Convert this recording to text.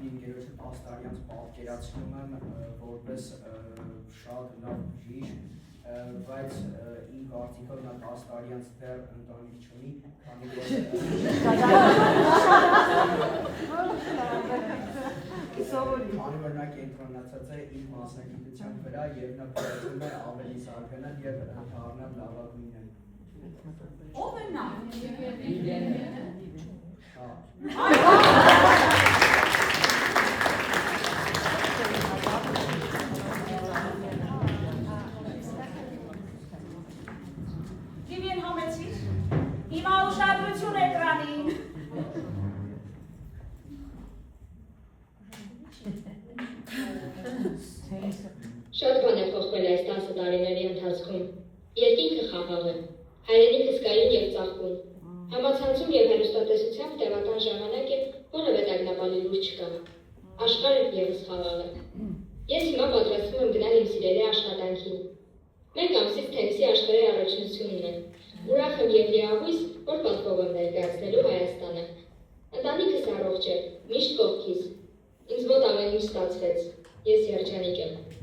նախնի ընկերոջը 10 տարյանց պատկերացնում եմ որպես շատ լավ բժիշկ, բայց իմ կարծիքով նա 10 տարյանց դեռ ընտանիք չունի, քանի որ նա կենտրոնացած է իր մասնագիտության վրա եւ նա փորձում է ավելի զարգանալ եւ դառնալ լավագույնը։ Ո՞վ է նա։ Վիվիեն համեցիր, հիմա ուշադրություն էկրանին։ Շատ բան է փոխվել այս 10 տարիների ընթացքում։ Երկինքը խաղաղ է, հայրենիքը զգայուն և ծաղկուն։ Համացանցում և հեռուստատեսությամբ տևական ժամանակ է, որևէ տագնապալի լուր չկա։ Աշխարհը ևս խաղաղ է։ Ես հիմա պատրաստվում եմ գնալ իմ սիրելի աշխատանքին։ Մեկ ամսից թենիսի աշխարհի առաջնությունն է։ Ուրախ եմ և լիահույս, որ պատվով եմ ներկայացնելու Հայաստանը։ Ընտանիքս առողջ է, միշտ կողքիս։ Ինձ մոտ ամեն ինչ ստացվեց։ Ես երջանիկ եմ։